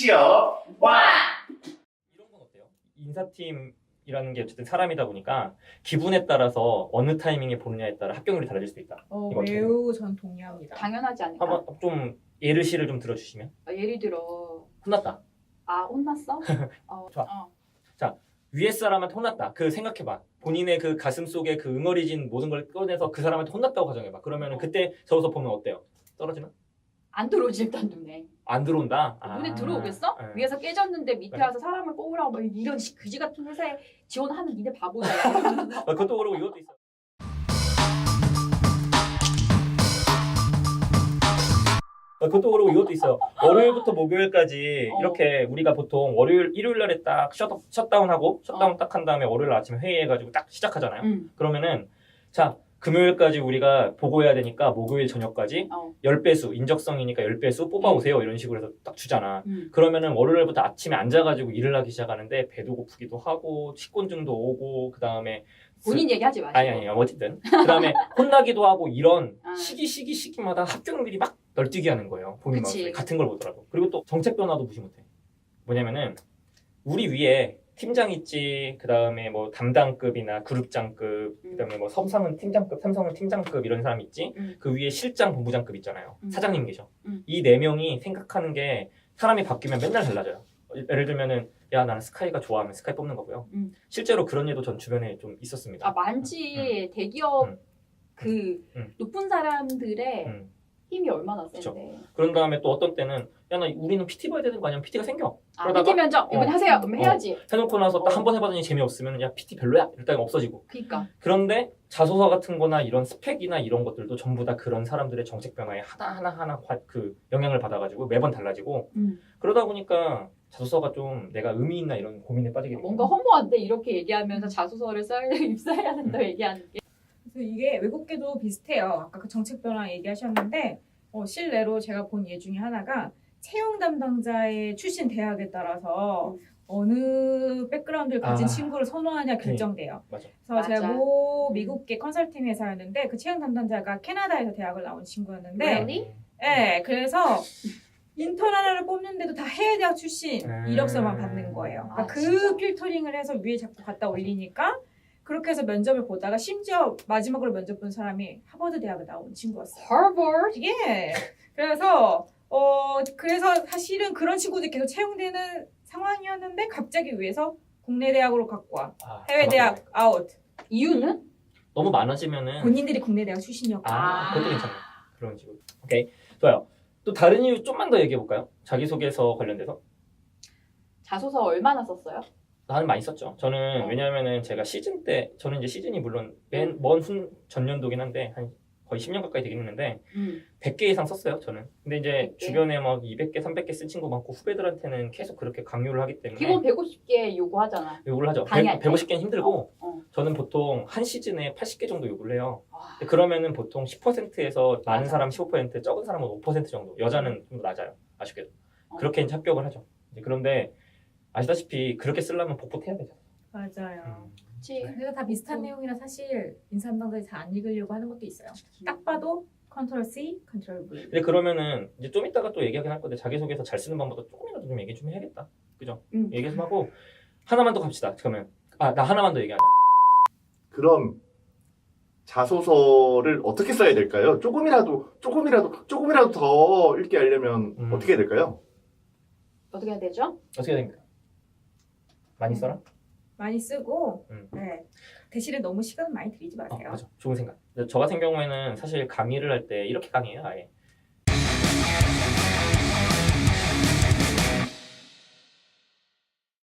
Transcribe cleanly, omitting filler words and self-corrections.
취업 와! 이런 건 어때요? 인사팀이라는 게 어쨌든 사람이다 보니까 기분에 따라서 어느 타이밍에 보느냐에 따라 합격률이 달라질 수도 있다. 이거 어떻게 매우 전 동의합니다. 당연하지 않을까? 한번 좀 예시를 좀 들어주시면. 예를 들어 혼났다. 혼났어? 좋아. 위에 사람한테 혼났다. 그 생각해봐. 본인의 그 가슴 속에 그 응어리진 모든 걸 꺼내서 그 사람한테 혼났다고 가정해봐. 그러면은 그때 저기서 보면 어때요? 떨어지나? 안 들어오지 일단 눈에. 안 들어온다. 눈에 들어오겠어? 네. 위에서 깨졌는데 밑에 네. 와서 사람을 뽑으라고 막 이런 그지 같은 회사에 지원하는 니네 바보야. 그것도 그러고 이것도 있어. 그것도 그러고 이것도 있어요. 월요일부터 목요일까지 이렇게 우리가 보통 일요일 날에 딱 셧다운하고 셧다운 딱 한 다음에 월요일 아침에 회의해가지고 딱 시작하잖아요. 그러면은 자 금요일까지 우리가 보고해야 되니까 목요일 저녁까지 10배수 인적성이니까 10배수 뽑아오세요 이런 식으로 해서 딱 주잖아. 그러면은 월요일부터 아침에 앉아가지고 일을 하기 시작하는데 배도 고프기도 하고 식곤증도 오고 그 다음에 본인 얘기하지 마시고. 아니 어쨌든 그 다음에 혼나기도 하고 이런 시기마다 합격률이 막 널뛰게 하는 거예요. 본인 마음속에 같은 걸 보더라도. 그리고 또 정책 변화도 무시 못해. 뭐냐면은 우리 위에 팀장 있지, 그 다음에 뭐 담당급이나 그룹장급, 그 다음에 뭐 삼성은 팀장급, 삼성은 팀장급 이런 사람 있지. 그 위에 실장, 본부장급 있잖아요. 사장님 계셔. 이 네 명이 생각하는 게 사람이 바뀌면 맨날 달라져요. 예를 들면은 야 나는 스카이가 좋아하면 스카이 뽑는 거고요. 실제로 그런 일도 전 주변에 좀 있었습니다. 많지. 대기업 그 높은 사람들의 힘이 얼마나 센데. 그런 다음에 또 어떤 때는 야 나 우리는 PT 봐야 되는 거 아니야? PT가 생겨. PT 면접 이번에 하세요. 그러면 해야지. 해놓고 나서 딱 한 번 해봤더니 재미없으면 야 PT 별로야. 일단 없어지고. 그러니까. 그런데 자소서 같은 거나 이런 스펙이나 이런 것들도 전부 다 그런 사람들의 정책 변화에 하나하나 그 영향을 받아가지고 매번 달라지고 그러다 보니까 자소서가 좀 내가 의미 있나 이런 고민에 빠지게 돼요. 뭔가 허무한데 이렇게 얘기하면서 자소서를 입사해야 된다 얘기하는 게. 그래서 이게 외국계도 비슷해요. 아까 그 정책 변화 얘기하셨는데 실례로 제가 본 예 중에 하나가 채용 담당자의 출신 대학에 따라서 어느 백그라운드를 가진 친구를 선호하냐 결정돼요. 맞아. 그래서 제가 미국계 컨설팅 회사였는데 그 채용 담당자가 캐나다에서 대학을 나온 친구였는데 Really? 네, 그래서 인턴 하나를 뽑는데도 다 해외 대학 출신 이력서만 받는 거예요. 그러니까 그 필터링을 해서 위에 자꾸 갖다 올리니까 그렇게 해서 면접을 보다가 심지어 마지막으로 면접 본 사람이 하버드 대학을 나온 친구였어요. Harvard? 예. 그래서 사실은 그런 친구들이 계속 채용되는 상황이었는데 갑자기 위에서 국내 대학으로 갖고 와. 해외 대학 아웃. 이유는? 너무 많아지면은 본인들이 국내 대학 출신이었고. 그것도 괜찮네. 그런 식으로. 오케이. 좋아요. 또 다른 이유 좀만 더 얘기해 볼까요? 자기소개서 관련돼서. 자소서 얼마나 썼어요? 나는 많이 썼죠. 저는 왜냐하면은 제가 시즌 때 저는 이제 시즌이 물론 먼 전년도긴 한데 한 거의 10년 가까이 되긴 했는데 100개 이상 썼어요. 저는. 근데 이제 100개? 주변에 막 200개, 300개 쓴 친구 많고 후배들한테는 계속 그렇게 강요를 하기 때문에 기본 150개 요구하잖아. 요구를 하죠. 150개는 힘들고 저는 보통 한 시즌에 80개 정도 요구를 해요. 그러면은 보통 10%에서 많은 사람 15%, 적은 사람은 5% 정도. 여자는 좀 더 낮아요. 아쉽게도. 그렇게 이제 합격을 하죠. 그런데 아시다시피 그렇게 쓰려면 복붙해야 되잖아요. 맞아요. 그치. 그래서 다 비슷한 내용이라 사실 인사 담당자들이 잘 안 읽으려고 하는 것도 있어요. 딱 봐도 컨트롤 C, 컨트롤 V. 근데 그러면은 이제 좀 이따가 또 얘기하긴 할 건데 자기소개서 잘 쓰는 방법도 조금이라도 좀 얘기 좀 해야겠다. 그죠? 얘기 좀 하고 하나만 더 갑시다. 그러면 나 하나만 더 얘기하자. 그럼 자소서를 어떻게 써야 될까요? 조금이라도 더 읽게 하려면 어떻게 해야 될까요? 어떻게 해야 되죠? 어떻게 해야 됩니까? 많이 써라? 많이 쓰고 네. 대신에 너무 시간 많이 들이지 마세요. 맞아. 좋은 생각. 저 같은 경우에는 사실 강의를 할 때 이렇게 강의해요. 아예.